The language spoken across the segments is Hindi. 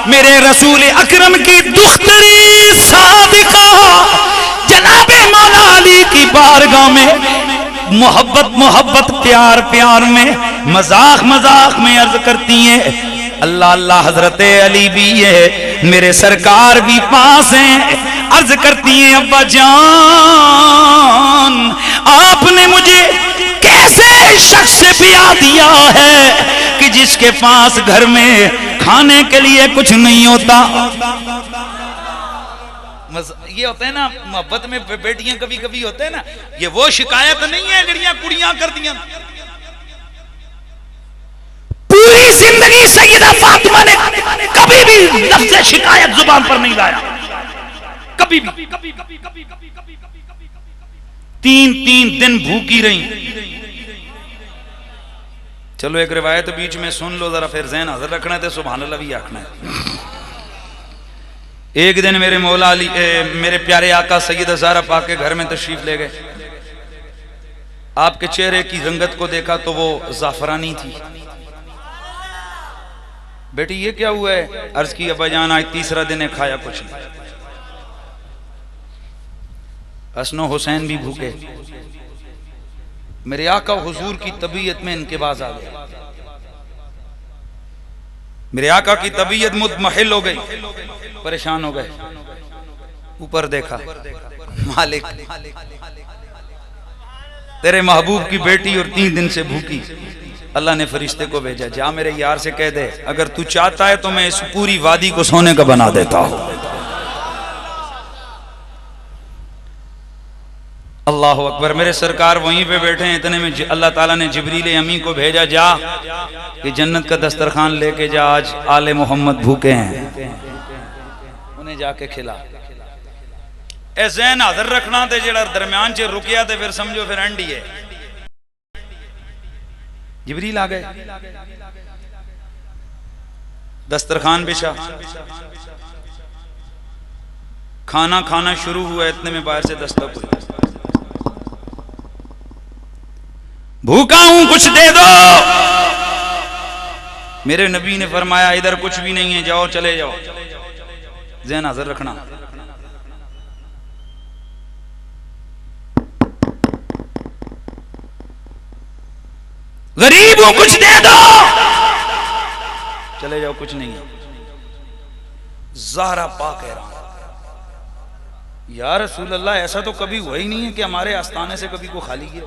मेरे रसूल अकरम की दुख्तरी सादिका जनाबे मौला अली की बारगाह में मोहब्बत मोहब्बत प्यार प्यार में मजाक मजाक में अर्ज करती है, अल्लाह अल्लाह हजरत अली भी है, मेरे सरकार भी पास हैं। अर्ज करती हैं, अब्बा जान आपने मुझे कैसे शख्स से ब्याह दिया है कि जिसके पास घर में खाने के लिए कुछ नहीं होता। ये होता है ना मोहब्बत में बेटियां कभी कभी होते हैं ना, ये वो शिकायत नहीं है जड़ियां कुड़ियां कर दियां। पूरी जिंदगी सैयदा फातिमा ने कभी भी लफ्ज़ शिकायत जुबान पर नहीं लाया, कभी भी। 3-3 दिन भूखी रही। चलो एक रिवायत बीच में सुन लो जरा, फिर ज़हन हाज़िर रखना है, सुभान अल्लाह भी आखना है। एक दिन मेरे मौला अली मेरे प्यारे आका सैयदा ज़हरा पाक के घर में तशरीफ ले गए। आपके चेहरे की रंगत को देखा तो वो ज़ाफ़रानी थी। बेटी ये क्या हुआ है? अर्ज की, अब्बा जान आज तीसरा दिन है, खाया कुछ नहीं। हसनो हुसैन भी भूखे। मेरे आका हुजूर की तबीयत में इनक़िबाज़ आ गया। मेरे आका की तबीयत मुतमहिल हो गई, परेशान हो गए। ऊपर देखा, मालिक तेरे महबूब की बेटी और 3 दिन से भूखी। अल्लाह ने फरिश्ते को भेजा, जा मेरे यार से कह दे अगर तू चाहता है तो मैं इस पूरी वादी को सोने का बना देता हूं। अल्लाह अकबर। मेरे सरकार वहीं पे बैठे हैं, इतने में अल्लाह ताला ने जिब्रील अमी को भेजा, जा कि जन्नत का दस्तरखान लेके जा, आज आले मोहम्मद भूखे हैं, उन्हें जाके खिला। ए ज़हन हाज़िर रखना ते जेड़ा दरम्यान च रुकिया ते फिर समझो फिर एंड ही है। जिब्रील आ गए, दस्तरखान बिछा, खाना खाना शुरू हुआ। इतने में बाहर से दस्तक हुई, भूखा हूं कुछ दे दो। मेरे नबी ने फरमाया इधर कुछ भी नहीं है, जाओ चले जाओ। ज़हन हाज़िर रखना। गरीब हूं कुछ दे दो, चले जाओ कुछ नहीं है। ज़हरा पाक कह रहा हूं, या रसूल अल्लाह ऐसा तो कभी हुआ ही नहीं है कि हमारे आस्थाने से कभी को खाली किया,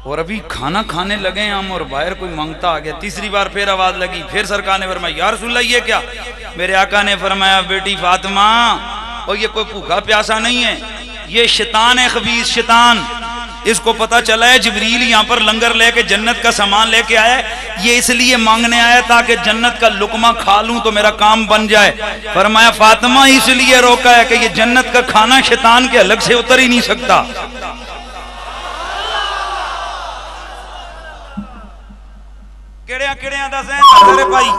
और अभी खाना खाने लगे हम और बाहर कोई मांगता आ गया। तीसरी बार फिर आवाज लगी, फिर सरकार ने फरमाया या रसूल अल्लाह ये क्या? मेरे आका ने फरमाया बेटी फातिमा, और ये कोई भूखा प्यासा नहीं है, ये शैतान है, खबीस शैतान। इसको पता चला है जिब्रील यहाँ पर लंगर लेके जन्नत का सामान लेके आया है, ये इसलिए मांगने आया ताकि जन्नत का लुकमा खा लूं तो मेरा काम बन जाए। फरमाया फातिमा इसलिए रोका है कि ये जन्नत का खाना शैतान के अलग से उतर ही नहीं सकता। किड़िया किड़िया दा ज़हन हाज़िर है भाई,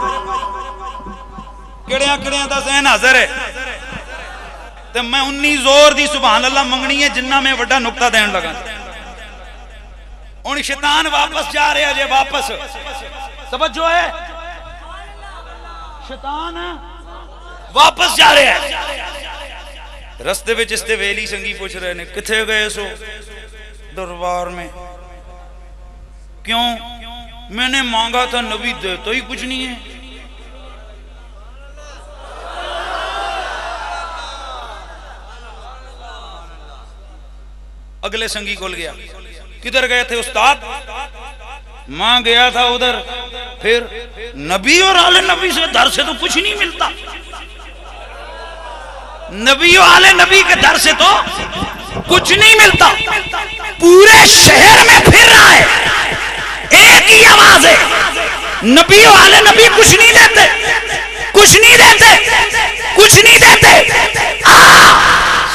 किड़िया किड़िया दा ज़हन हाज़िर है। ते मैं 19 जोर दी सुभान अल्लाह मंगनी है जिन्ना मैं वड्डा नुक्ता देन लगा। हुण शैतान वापस जा रहा जे, वापस तवज्जो है, शैतान वापस जा रहा है। रस्ते विच इसते वेली संगी पूछ रहे ने किथे गए सो? दरबार में। क्यों? मैंने मांगा था नबी दे तो ही कुछ नहीं है। अगले संगी खोल गया, किधर गए थे उस्ताद? मां गया था उधर। फिर नबी और आले नबी से दर से तो कुछ नहीं मिलता, नबी और आले नबी के दर से तो कुछ नहीं मिलता। पूरे शहर में फिर रहा है, एक ही आवाज है, नबी और आले नबी कुछ नहीं देते, कुछ नहीं देते, कुछ नहीं देते।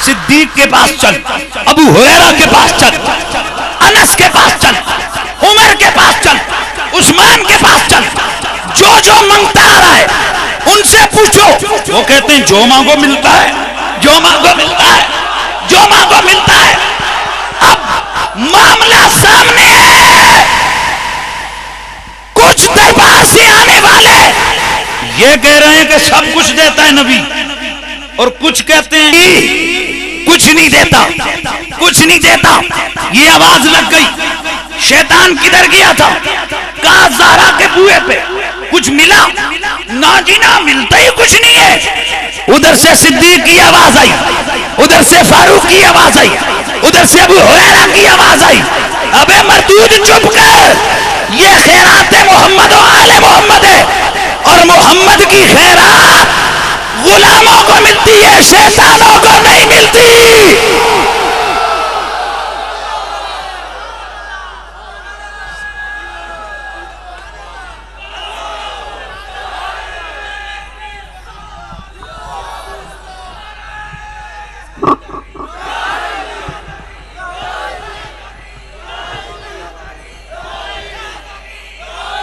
सिद्दीक के पास चल, अबू हुरैरा के पास चल, अनस के पास चल, उमर के पास चल, उस्मान के पास चल, जो जो मांगता आ रहा है उनसे पूछो। वो कहते हैं जो मांगो मिलता है, जो मांगो मिलता है, जो मांगो मिलता है। अब मामला सामने है, कुछ दरबार से आने वाले ये कह रहे हैं कि सब कुछ देता है नबी, और कुछ कहते हैं कुछ नहीं देता, कुछ नहीं देता। ये आवाज लग गई। शैतान किधर गया था? कहा ज़हरा के बुए पे कुछ मिला? ना जी ना, मिलता ही कुछ नहीं है। उधर से सिद्दीक की आवाज आई, उधर से फारूक की आवाज आई, उधर से अबू हुरैरा की आवाज आई। अबे मरदूद चुप कर, ये खैरात मोहम्मद और आले मोहम्मद है, और मोहम्मद की खैरात गुलामों को मिलती है, शैतानों को नहीं मिलती।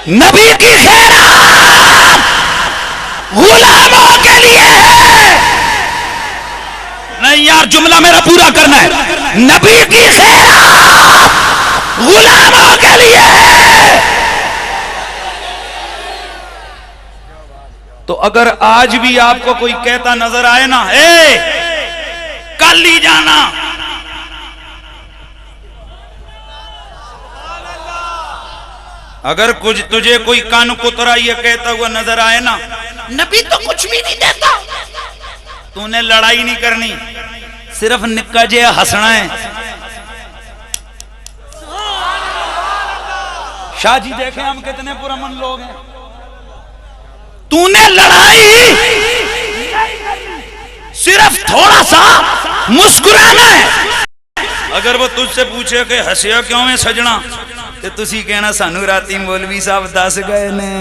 नबी की खैरात गुलामों के लिए है। नहीं यार, जुमला मेरा पूरा करना है। नबी की खैरात गुलामों के लिए है। तो अगर आज भी आपको कोई कहता नजर आए ना, कल ही जाना, अगर कुछ तुझे कोई कान कुतरा ये कहता हुआ नजर आए ना, नबी तो कुछ भी नहीं देता, तूने लड़ाई नहीं करनी, सिर्फ निक्का जे हंसना है। शाह जी देखें हम कितने पुरअमन लोग हैं। तूने लड़ाई सिर्फ थोड़ा सा मुस्कुराना है। अगर वो तुझसे पूछे कि हंसिया क्यों है सजना, तो तुसी कहना सानू राती मौलवी साहब दस गए ने।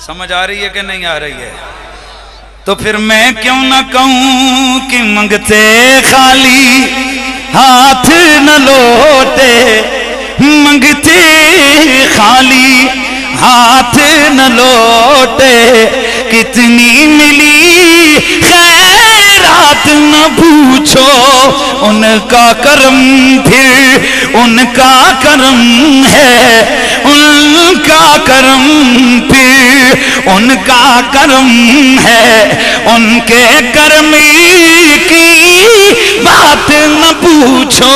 समझ आ रही है कि नहीं आ रही है? तो फिर मैं क्यों ना कहूं कि मंगते खाली हाथ न लौटे, मंगते खाली हाथ न लौटे, कितनी मिली खैरात न पूछो, उनका करम फिर उनका करम है, उनका करम फिर उनका करम है, उनके करम की बात न पूछो।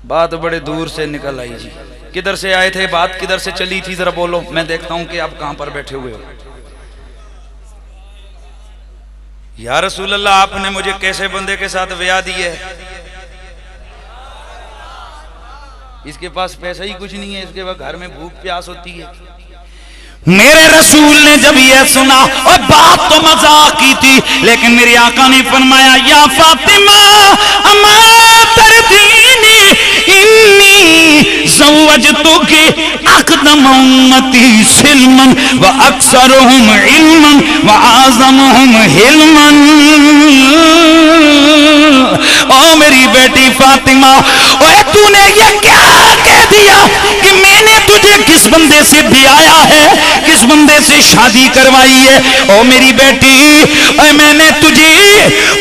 बात बड़े दूर से निकल आई जी। किधर से आए थे, बात किधर से चली थी, जरा बोलो, मैं देखता हूं कि आप कहां पर बैठे हुए हो। या रसूल अल्लाह, आपने मुझे कैसे बंदे के साथ ब्याह दी है? इसके पास पैसा ही कुछ नहीं है, इसके पास घर में भूख प्यास होती है। मेरे रसूल ने जब यह सुना, और बात तो मजाक की थी, लेकिन मेरे आका ने फरमाया, या फातिमा अमा तरदीनी इन्नी ज़व्वजतुकी अक़दम उम्मती सिल्मन व अक्सरुहुम इल्मन व आज़मुहुम हिल्मन। ओ मेरी बेटी फातिमा, ओए तूने ये क्या कह दिया कि मैंने तुझे किस बंदे से ब्याया है, किस बंदे से शादी करवाई है? ओ मेरी बेटी, मैंने तुझे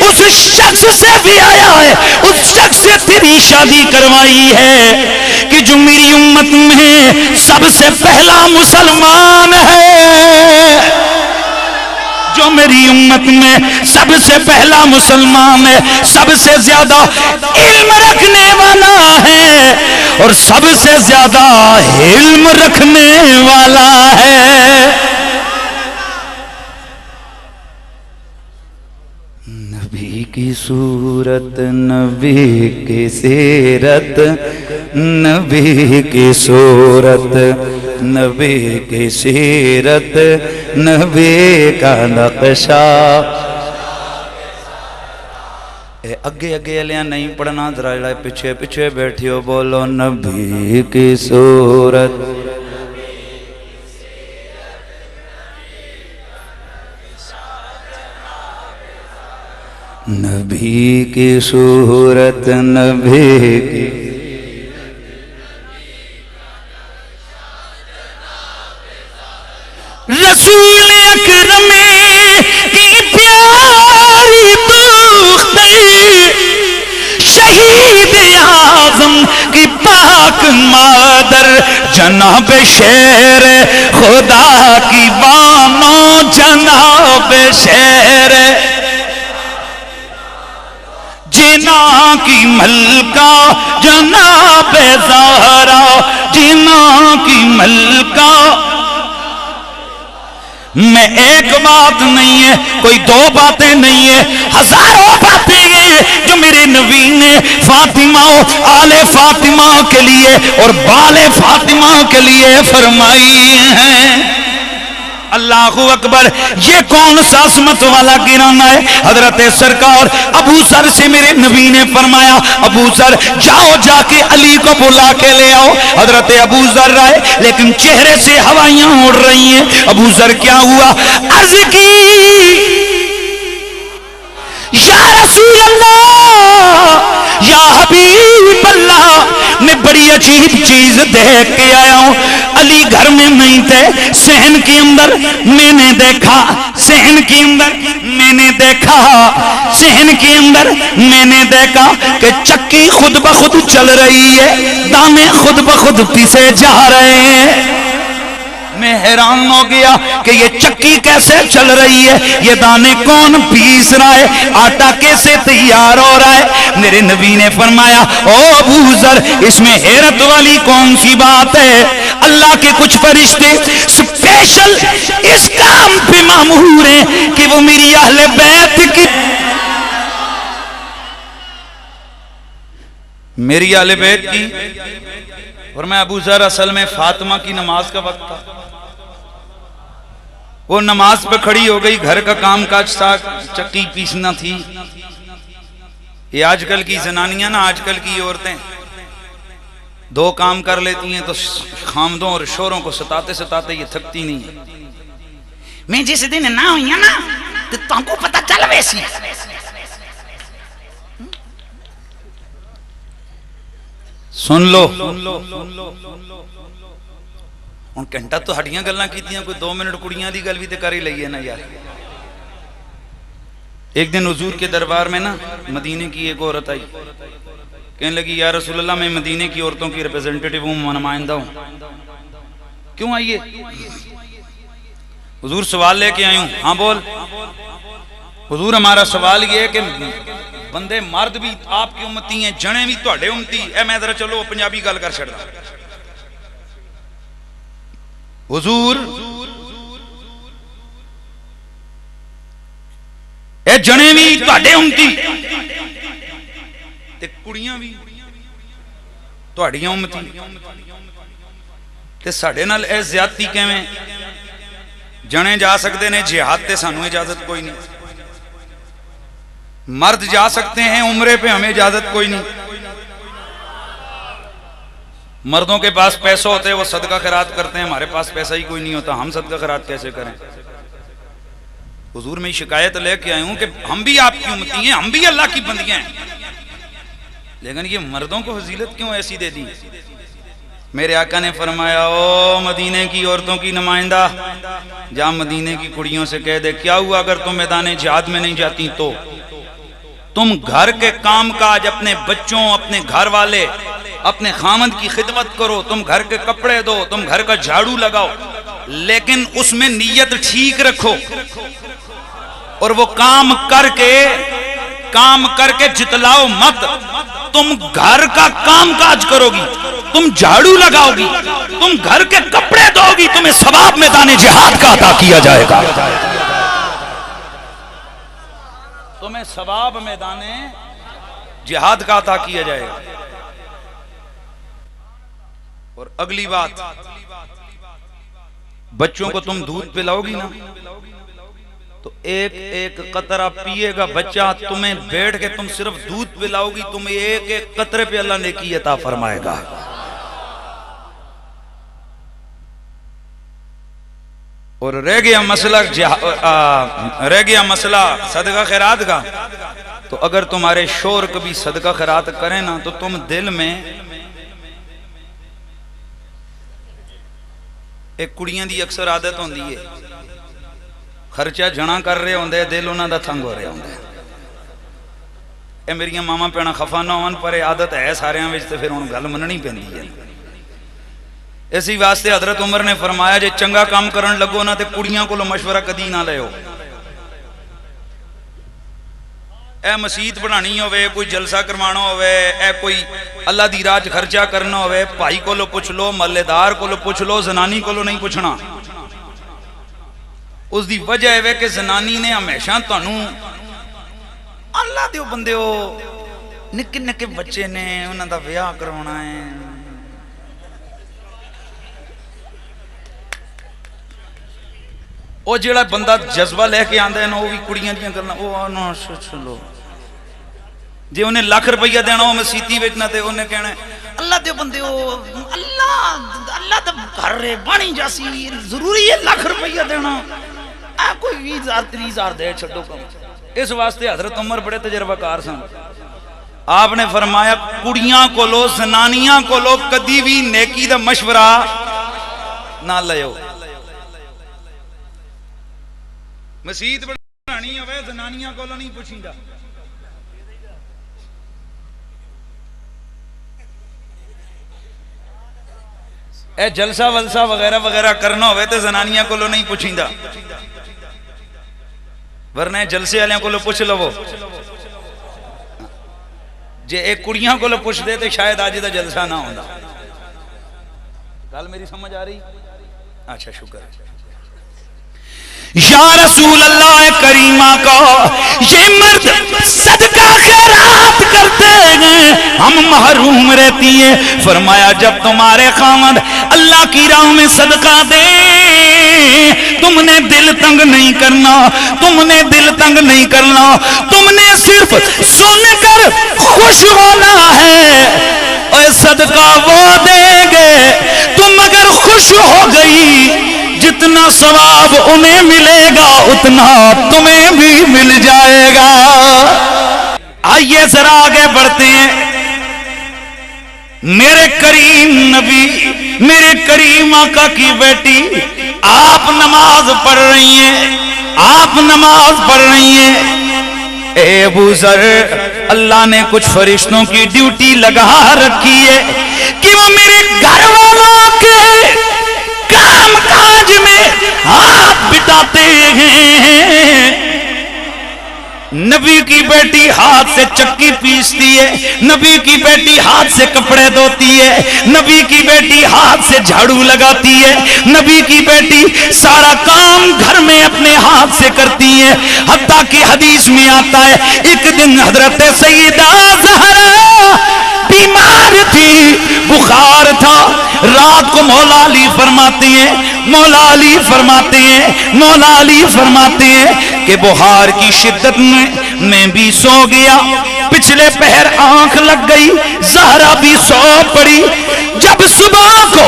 उस शख्स से ब्याया है, उस शख्स से तेरी शादी करवाई है कि जो मेरी उम्मत में सबसे पहला मुसलमान है, जो मेरी उम्मत में सबसे पहला मुसलमान है, सबसे ज्यादा इल्म रखने वाला है, और सबसे ज्यादा इल्म रखने वाला है। नबी की सूरत, नबी की सीरत, नबी की सूरत, नबी की सीरत, नबी का नक्शा। अगे अगे अलिया नहीं पढ़ना, जरा जरा पिछे पिछे बैठे हो, बोलो नबी की सूरत, नबी की सूरत, नबी की रसूल अकरम की प्यारी दुख्तर पाक मादर जनाब शेर खुदा की बानो जनाब शेर जिना की मलका जनाब ज़हरा जिना की मलका। मैं एक बात नहीं है, कोई दो बातें नहीं है, हजारों बातें हैं जो मेरे नबी ने फातिमा आले फातिमा के लिए और बाले फातिमा के लिए फरमाई हैं। अल्लाहु अकबर। ये कौन सा असमत वाला गिराना है? हजरत सरकार अबू सर से मेरे नबी ने फरमाया, अबू सर जाओ जाके अली को बुला के ले आओ। हजरत अबू सर आए, लेकिन चेहरे से हवाइयां उड़ रही हैं। अबू सर क्या हुआ? अर्ज की या रसूल अल्लाह या हबीब अल्लाह, मैं बड़ी अजीब चीज देख के आया हूं। अली घर में नहीं थे, सहन के अंदर मैंने देखा, सहन के अंदर मैंने देखा, सहन के अंदर मैंने देखा कि चक्की खुद ब खुद चल रही है, दाने खुद ब खुद पीसे जा रहे हैं। मैं हैरान हो गया कि ये चक्की कैसे चल रही है, ये दाने कौन पीस रहा है, आटा कैसे तैयार हो रहा है। मेरे नबी ने फरमाया, ओ अबू ज़र, इसमें हैरत वाली कौन सी बात है? अल्लाह के कुछ फरिश्ते स्पेशल इस काम पे मामूर हैं कि वो मेरी अहले बैत की, मेरी अहले बैत की। और मैं अबू ज़र, असल में फातिमा की नमाज का वक्त था, वो नमाज पे खड़ी हो गई, घर का काम काज था, चक्की पीसना थी। ये आजकल की जनानियां ना, आजकल की औरतें दो काम कर लेती हैं तो खामदों और शोरों को सताते सताते ये थकती नहीं है। मैं जिस दिन ना हुई ना तो तुमको पता चल वैसी सुन लो ਹੁਣ घंटा तो हड्डियां गल्लां कीतियां, कोई 2 मिनट कुड़ियां दी गल भी ते कर ही लईए ना यार। एक दिन हुजूर के दरबार में ना मदीने की एक औरत आई, कहने लगी, या रसूल अल्लाह, मैं मदीने की औरतों की रिप्रेजेंटेटिव हूँ, नुमाइंदा हूँ। क्यों आई है? हुजूर सवाल लेके आई हूँ। हाँ बोल। हुजूर हमारा सवाल ये है कि बंदे मर्द भी आपकी उम्मती हैं, जने भी तुहाडे उम्मती। ए मैं जरा चलो पंजाबी गल कर छड़दा। हुजूर ए जने भी तुहाडे उम्मती ते कुड़ियां भी तुहाडियां उम्मती, ते साडे नाल ए ज्यादती किवें? जने जा सकते ने जिहाद ते सानू इजाजत कोई नहीं, मर्द जा सकते हैं उम्रे पे, हमें इजाजत कोई नहीं। मर्दों के पास पैसा होते हैं, वो सदका खैरात करते हैं, हमारे पास पैसा ही कोई नहीं होता, हम सदका खैरात कैसे करें? हुजूर में शिकायत लेके आया हूं कि हम भी आपकी उम्मती हैं, हम भी अल्लाह की बंदियां हैं, लेकिन ये मर्दों को फजीलत क्यों ऐसी दे दी? मेरे आका ने फरमाया, ओ मदीने की औरतों की नुमाइंदा, जा मदीने की कुड़ियों से कह दे, क्या हुआ अगर तुम मैदान जिहाद में नहीं जाती तो तुम घर के काम काज, अपने बच्चों, अपने घर वाले, अपने खामद की खिदमत करो, तुम घर के कपड़े दो, तुम घर का झाड़ू लगाओ, लेकिन उसमें नीयत ठीक रखो और वो काम करके जितलाओ मत। तुम घर का काम काज करोगी, तुम झाड़ू लगाओगी, तुम घर के कपड़े धोगी, तुम्हें सवाब मैदान जिहाद का अता किया जाएगा, तुम्हें सवाब मैदान जिहाद का अता किया जाएगा। और अगली बात, बच्चों को तुम दूध पिलाओगी ना तो एक एक कतरा पिएगा बच्चा, तुम्हें बैठ के तुम सिर्फ दूध पिलाओगी, तुम्हें एक एक कतरे पे अल्लाह नेकी अता फरमाएगा। और रह गया मसला सदका खैरात का, तो अगर तुम्हारे शोर कभी सदका खैरात करें ना तो तुम दिल में, एक कुड़ियां दी अक्सर आदत होंदी है, खर्चा जणा कर रहे होंदे, दिल उन्हां दा तंग हो रहा होंदा। ये मेरिया मावां भैणां खफा ना होवन पर आदत है सारियां विच ते फिर हुण गल मननी पैंदी है। इसी वास्ते हजरत उमर ने फरमाया जे चंगा काम करन लगो ना ते कुड़ियां कोलों मशवरा कदी ना लियो। ए मसीत बनानी होवे, कोई जलसा करवाना होवे, ए कोई अल्लाह दी राह च खर्चा करना होवे, भाई कोलों पुछ लो, महल्लेदार कोलों पुछ लो, जनानी कोलों नहीं पुछना। उसकी वजह है कि जनानी ने हमेशा तुहानू अल्लाह दे बंदे हो निक्के निक्के बच्चे ने उन्हां दा विआह करवाना है, वो जिहड़ा बंदा जज्बा लैके आंदा है ना वो भी कुड़ियां दियां गल्लां ओ ना चलो। जे उन्हें लाख रुपया देना हो मसीती विच ना ते उन्हें कहना अल्लाह दे बंदे हो अल्लाह अल्लाह दा घर रे बणी जासी जरूरी है लाख रुपया देना, आ कोई 20,000 30,000 दे छड्डो कम। इस वास्ते हजरत उमर बड़े तजर्बाकार सन। आपने फरमाया कुड़ियां कोलो जनानियां कोलो कदी भी नेकी दा मशवरा ना लियो। मसीत बनानी होवे जनानियां कोलो नहीं पुछीदा। ए जलसा वलसा वगैरह वगैरह करना होवे तो जनानियां कोलो नहीं पुछीदा, वरना जलसे वाले को पुछ लवो। जे एक कुड़ियां को पुछ दे तो शायद अज का जलसा ना होता। गल मेरी समझ आ रही? अच्छा शुक्र है। या रसूल अल्लाह करीमा का ये मर्द सदका खैरात करते हैं, हम महरूम रहती है। फरमाया जब तुम्हारे खामद अल्लाह की राह में सदका दे तुमने दिल तंग नहीं करना, तुमने दिल तंग नहीं करना, तुमने सिर्फ सुनकर खुश होना है। और सदका वो देंगे तुम अगर खुश हो गई जितना सवाब उन्हें मिलेगा उतना तुम्हें भी मिल जाएगा। आइए जरा आगे बढ़ते हैं। मेरे करीम नबी, मेरे करीम आका की बेटी, आप नमाज पढ़ रही हैं, आप नमाज पढ़ रही हैं। ए अबू ज़र, अल्लाह ने कुछ फरिश्तों की ड्यूटी लगा रखी है कि वो मेरे घर वालों के काम काज में हाथ बिटाते हैं। नबी की बेटी हाथ से चक्की पीसती है, नबी की बेटी हाथ से कपड़े धोती है, नबी की बेटी हाथ से झाड़ू लगाती है, नबी की बेटी सारा काम घर में अपने हाथ से करती है। हत्ता कि हदीस में आता है एक दिन हजरत सैयदा ज़हरा बीमार थी, बुखार था। रात को मौला अली फरमाते हैं, मौला अली फरमाते हैं, मौला अली फरमाते हैं कि बुखार की शिद्दत में मैं भी सो गया। पिछले पहर आंख लग गई, ज़हरा भी सो पड़ी। जब सुबह को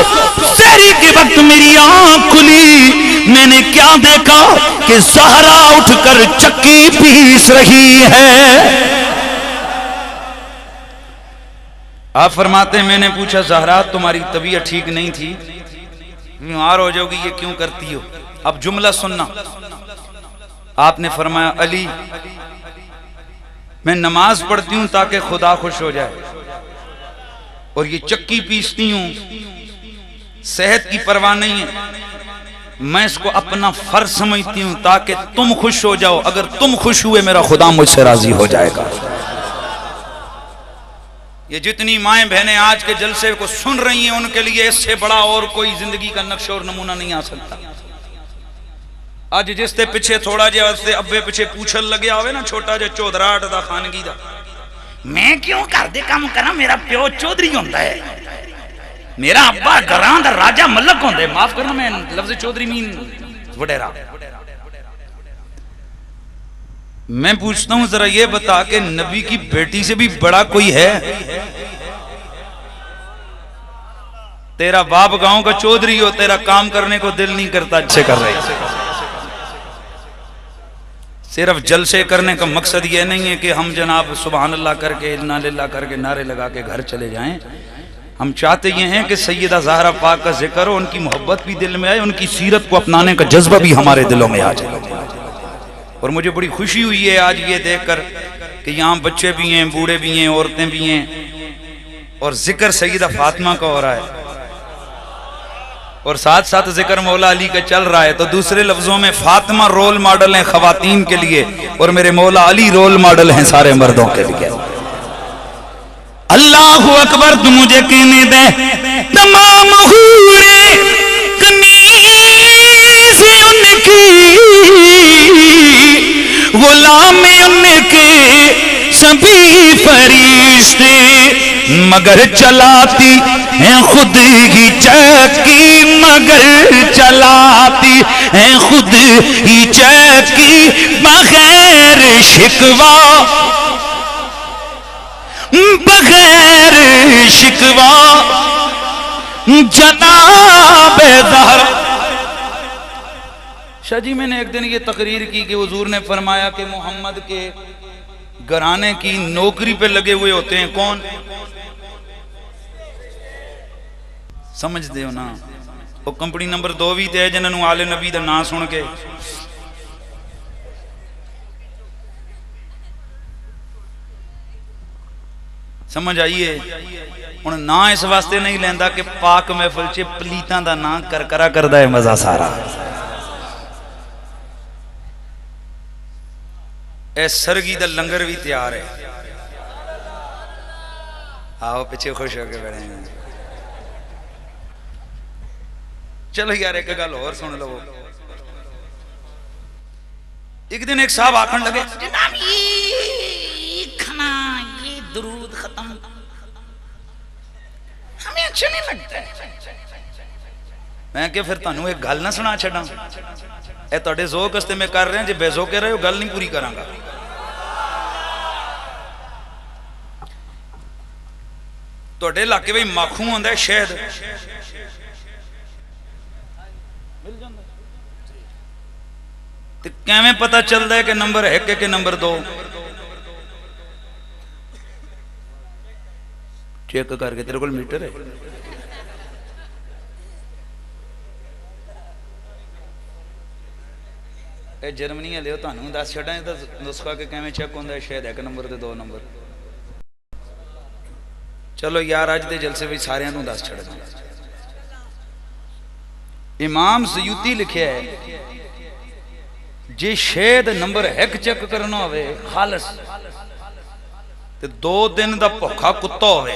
सहरी के वक्त मेरी आंख खुली, मैंने क्या देखा कि ज़हरा उठकर चक्की पीस रही है। आप फरमाते हैं मैंने पूछा ज़हरा तुम्हारी तबीयत ठीक नहीं थी, बीमार हो जाओगी, ये क्यों करती हो? अब जुमला सुनना। आपने फरमाया अली मैं नमाज पढ़ती हूं ताकि खुदा खुश हो जाए, और ये चक्की पीसती हूं, सेहत की परवाह नहीं है, मैं इसको अपना फर्ज समझती हूं ताकि तुम खुश हो जाओ। अगर तुम खुश हुए मेरा खुदा मुझसे राजी हो जाएगा। ये जितनी माएं बहनें आज के जलसे को सुन रही हैं उनके लिए इससे बड़ा और कोई जिंदगी का नक्शा और नमूना नहीं आ सकता। आज जिसते पिछे थोड़ा जिहा उसते अब्बे पिछे पूछल लगे आवे ना छोटा जिहा चौधराट दा खानगी दा, मैं क्यों घर दे काम करा, मेरा प्यो चौधरी होंदा है, मेरा अब्बा घरां दा राजा मलक होंदा है। माफ करना मैं लफ्ज़ चौधरी मीन वडेरा। मैं पूछता हूं जरा ये बता के नबी की बेटी से भी बड़ा कोई है? तेरा बाप गांव का चौधरी हो, तेरा काम करने को दिल नहीं करता, अच्छे कर रहे। सिर्फ जलसे करने का मकसद ये नहीं है कि हम जनाब सुभान अल्लाह करके इन्ना लिल्लाह करके नारे लगा के घर चले जाएं। हम चाहते ये हैं कि सैयदा ज़हरा पाक का जिक्र हो, उनकी मोहब्बत भी दिल में आए, उनकी सीरत को अपनाने का जज्बा भी हमारे दिलों में आ जाए। और मुझे बड़ी खुशी हुई है आज ये देखकर कि यहाँ बच्चे भी हैं, बूढ़े भी हैं, औरतें भी हैं, और जिक्र सईदा फातिमा का हो रहा है और साथ साथ जिक्र मौला अली का चल रहा है। तो दूसरे लफ्जों में फातिमा रोल मॉडल हैं खवातीन के लिए और मेरे मौला अली रोल मॉडल हैं सारे मर्दों के लिए। अल्लाहु अकबर। तू मुझे कहने दे तमाम हूरे कनीज़ उनकी, गुलाम उनके सभी फरिश्ते, मगर चलाती है खुद ही चक्की, मगर चलाती है खुद ही चक्की, बगैर शिकवा, बगैर शिकवा जनाब ज़हरा। शाह जी मैंने एक दिन ये तकरीर की कि हुजूर ने फरमाया कि मोहम्मद के घराने की नौकरी पे लगे हुए होते हैं कौन? समझते हो ना? वो कंपनी नंबर 2 भी थे जिन्होंने आले नबी का नाम सुन के समझ आइए। हुण ना इस वास्ते नहीं लेंदा कि पाक महफिल च पलीतां दा नाम करकरा करदा है मजा सारा। ए सरगी दा लंगर भी तैयार है। आओ पीछे खुश होके बैठे हैं। चलो यार एक गल और सुन लो। एक दिन एक साहब आखन लगे जनाब ये खाना ये दुरूद खत्म हमें अच्छा नहीं लगता है। मैं क्या फिर तुहानू एक गल ना सुना छड़ा, ए तुहाडे ज़ौक वास्ते मैं कर रहा, जे बेज़ौके रहे हो गल नहीं पूरी करांगा। तुहाडे इलाके में माखू आंदा है शहद, कैवें पता चलता है कि नंबर 1 है कि नंबर 2? चेक करके तेरे को मीटर है। जर्मनी वाले हो तुहानू दस छड़ा नुस्खा के कैवें चेक होंदा है शायद 1 नंबर ते 2 नंबर। चलो यार अज दे जलसे भी सारियां नू दस छड़ा। इमाम सयूती लिखिया है जे शहद नंबर 1 चेक करना होवे खालस ते 2 दिन दा भुखा कुत्ता होवे,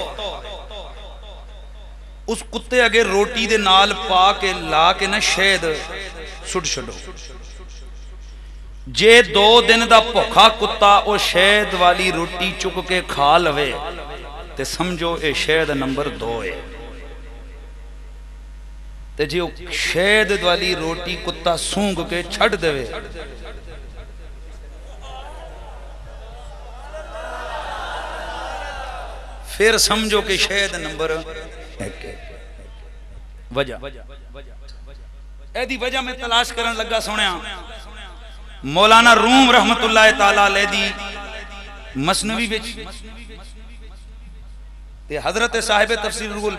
उस कुत्ते अगे रोटी दे नाल पा के ला के ना शहद सुट छड़ो। जे 2 दिन दा भुखा कुत्ता वो शहद वाली रोटी चुक के खा लवे ते समझो ये शहद नंबर 2 है। ते जे शहद वाली रोटी कुत्ता सूंघ के छड़ देवे फिर समझो कि शहद नंबर 1 है। वजह एदी वजह मैं तलाश करन लगा सुनिया मौलाना रूम रहमतुल्लाह ताला अलैह दी मसनवी विच ते हजरत साहिब तफसीर रूल